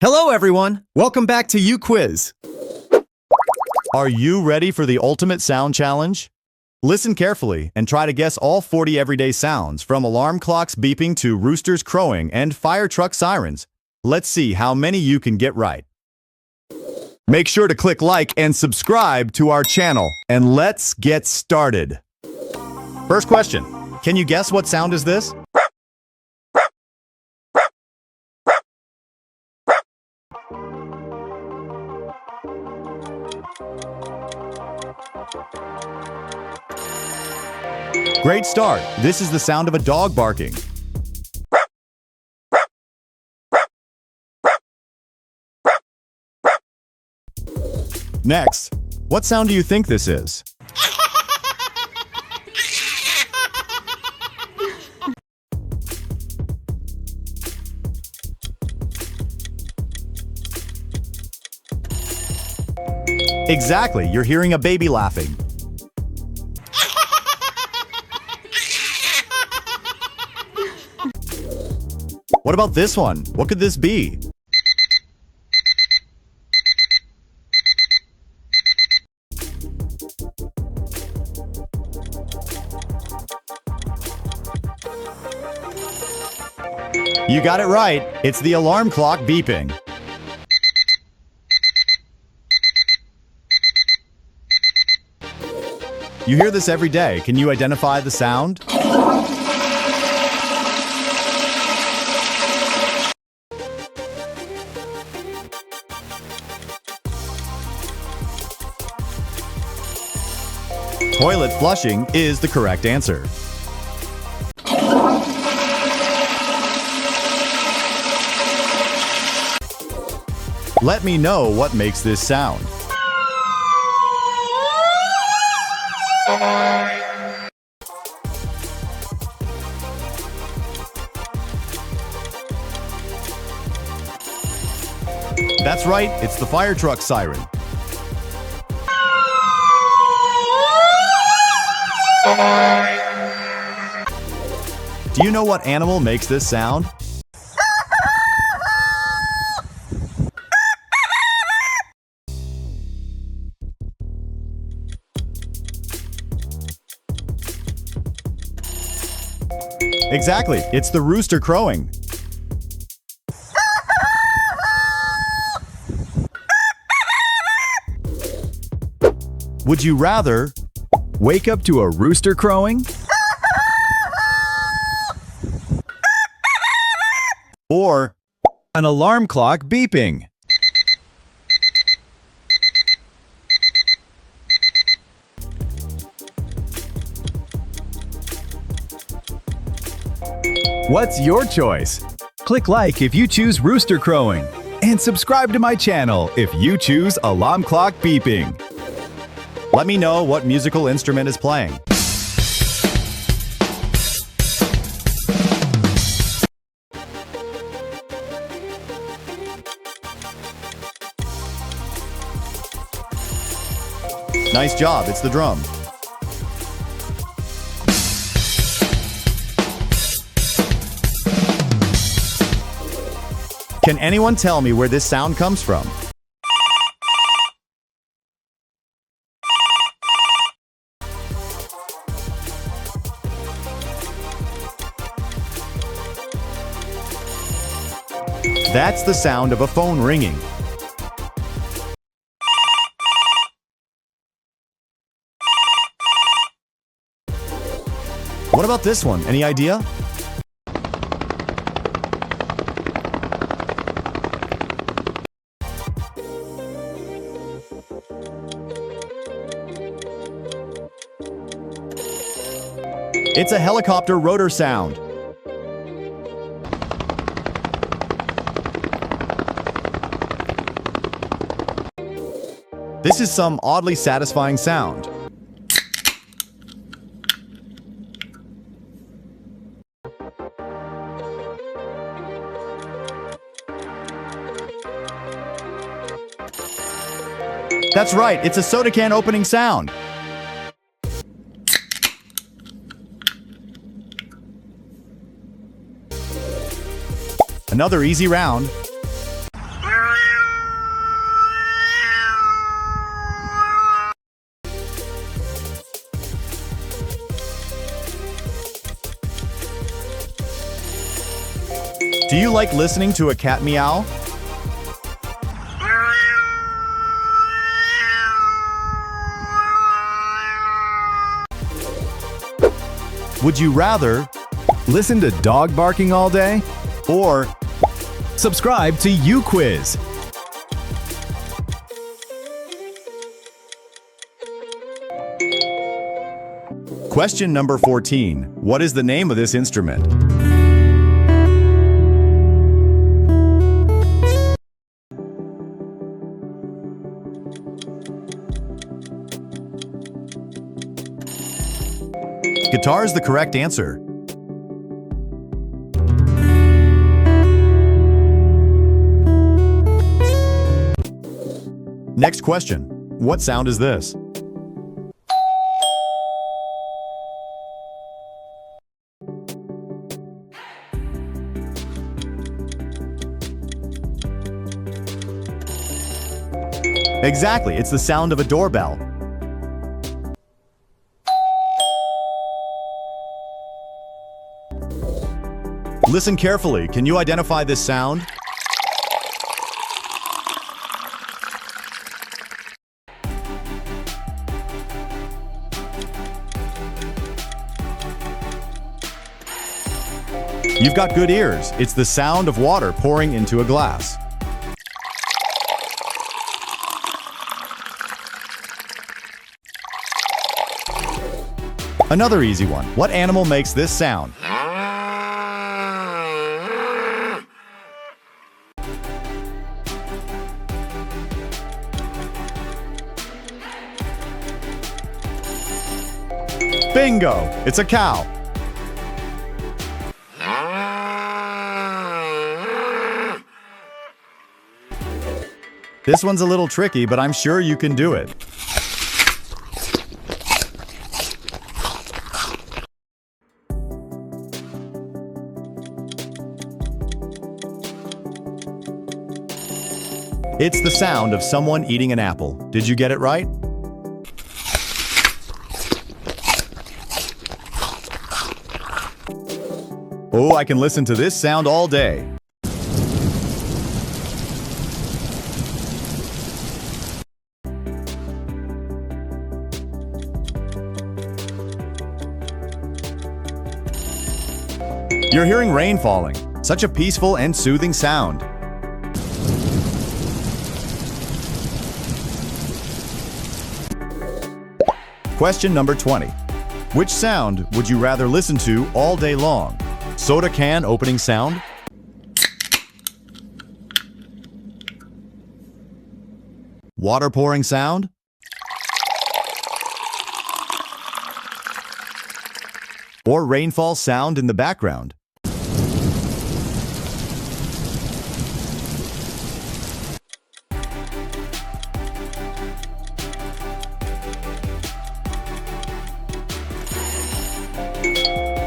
Hello, everyone. Welcome back to You Quiz. Are you ready for the ultimate sound challenge? Listen carefully and try to guess all 40 everyday sounds, from alarm clocks beeping to roosters crowing and fire truck sirens. Let's see how many you can get right. Make sure to click like and subscribe to our channel, and let's get started. First question, can you guess what sound is this? Great start. This is the sound of a dog barking. Next, what sound do you think this is? Exactly, you're hearing a baby laughing. What about this one? What could this be? You got it right. It's the alarm clock beeping. You hear this every day. Can you identify the sound? Toilet flushing is the correct answer. Let me know what makes this sound. That's right, it's the fire truck siren. Do you know what animal makes this sound? Exactly, it's the rooster crowing. Would you rather wake up to a rooster crowing or an alarm clock beeping? What's your choice? Click like if you choose rooster crowing, and subscribe to my channel if you choose alarm clock beeping. Let me know what musical instrument is playing. Nice job, it's the drum. Can anyone tell me where this sound comes from? That's the sound of a phone ringing. What about this one? Any idea? It's a helicopter rotor sound. This is some oddly satisfying sound. That's right, it's a soda can opening sound. Another easy round. Do you like listening to a cat meow? Would you rather Listen to dog barking all day? or Subscribe to UQuiz. Question number 14. What is the name of this instrument? Guitar is the correct answer. Next question. What sound is this? Exactly, it's the sound of a doorbell. Listen carefully. Can you identify this sound? You've got good ears. It's the sound of water pouring into a glass. Another easy one. What animal makes this sound? Bingo! It's a cow. This one's a little tricky, but I'm sure you can do it. It's the sound of someone eating an apple. Did you get it right? Oh, I can listen to this sound all day. You're hearing rain falling. Such a peaceful and soothing sound. Question number 20. Which sound would you rather listen to all day long? Soda can opening sound? Water pouring sound? Or rainfall sound in the background?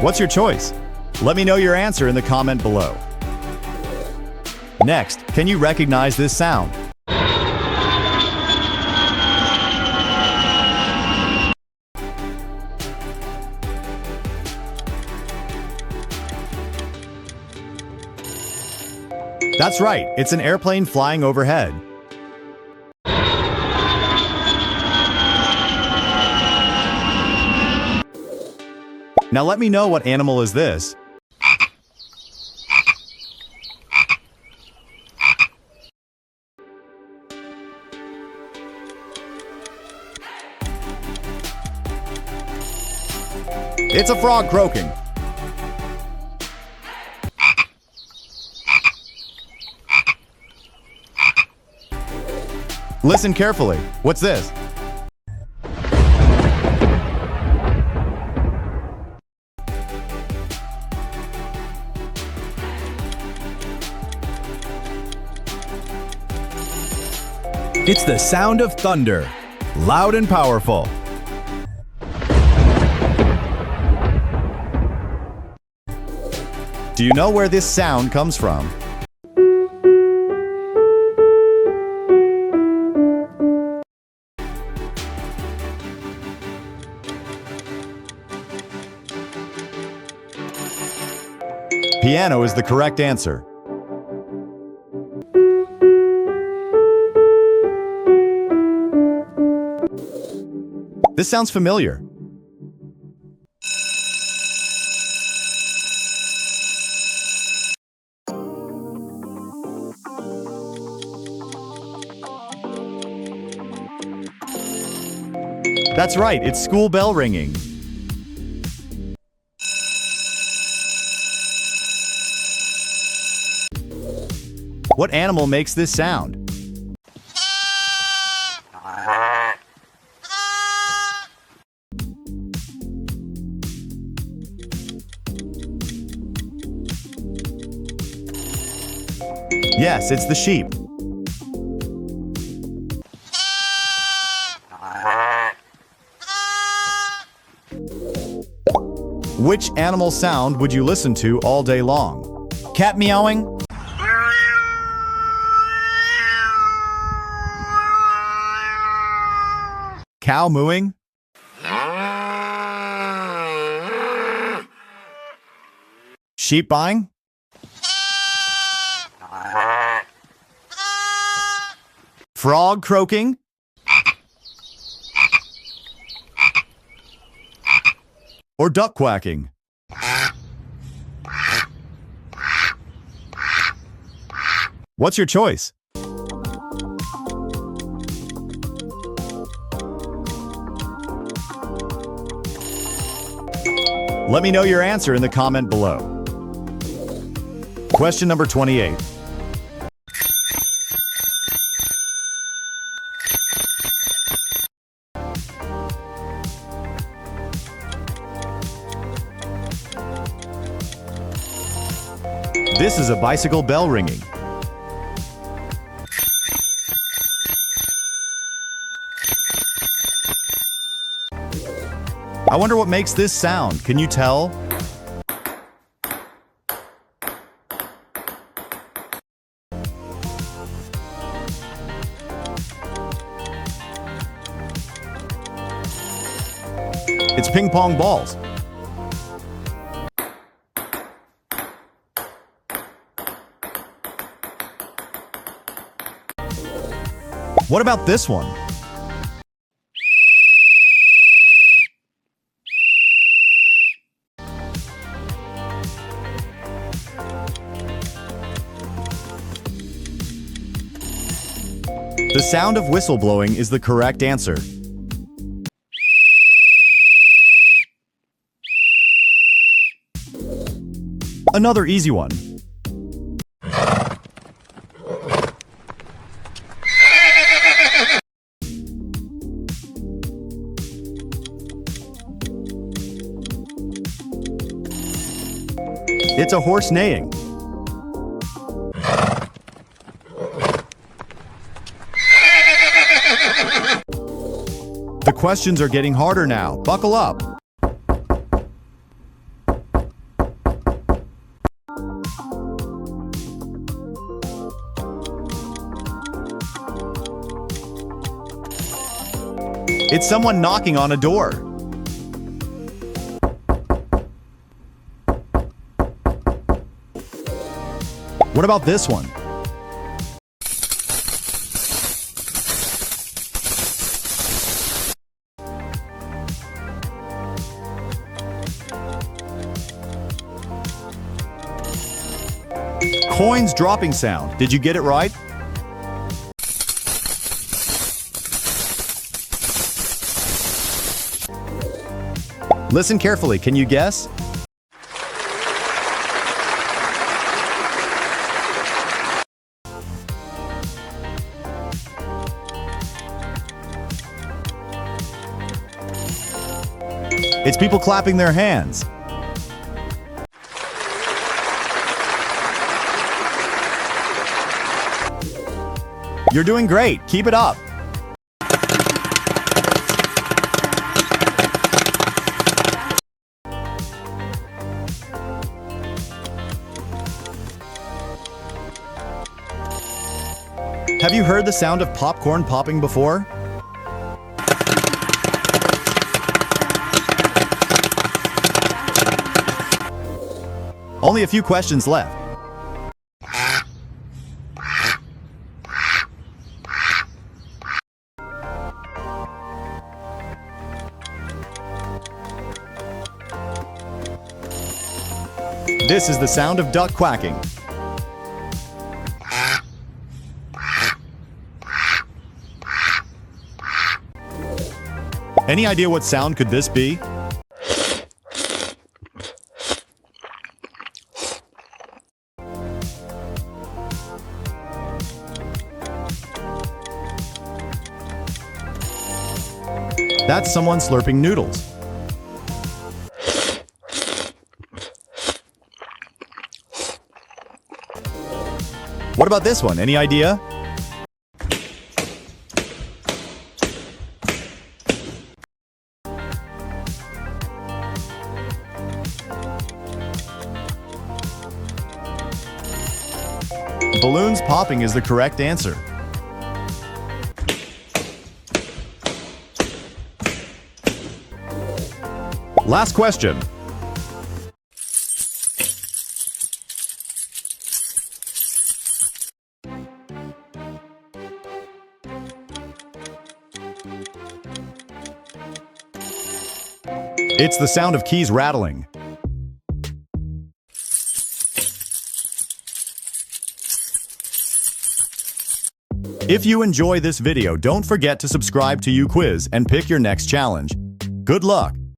What's your choice? Let me know your answer in the comment below. Next, can you recognize this sound? That's right, it's an airplane flying overhead. Now let me know what animal is this. It's a frog croaking. Listen carefully. What's this? It's the sound of thunder, loud and powerful. Do you know where this sound comes from? piano is the correct answer. This sounds familiar. That's right, it's school bell ringing. What animal makes this sound? Yes, it's the sheep. Which animal sound would you listen to all day long? Cat meowing? Cow mooing? Sheep buying? Frog croaking? Or duck quacking? What's your choice? Let me know your answer in the comment below. Question number 28. This is a bicycle bell ringing. I wonder what makes this sound. Can you tell? It's ping pong balls. What about this one? The sound of whistle blowing is the correct answer. Another easy one. It's a horse neighing. The questions are getting harder now. Buckle up. It's someone knocking on a door. What about this one? Coins dropping sound. Did you get it right? Listen carefully. Can you guess? It's people clapping their hands. You're doing great. Keep it up. Have you heard the sound of popcorn popping before? Only a few questions left. This is the sound of duck quacking. Any idea what sound could this be? That's someone slurping noodles. What about this one? Any idea? Balloons popping is the correct answer. Last question. It's the sound of keys rattling. If you enjoy this video, don't forget to subscribe to UQuiz and pick your next challenge. Good luck!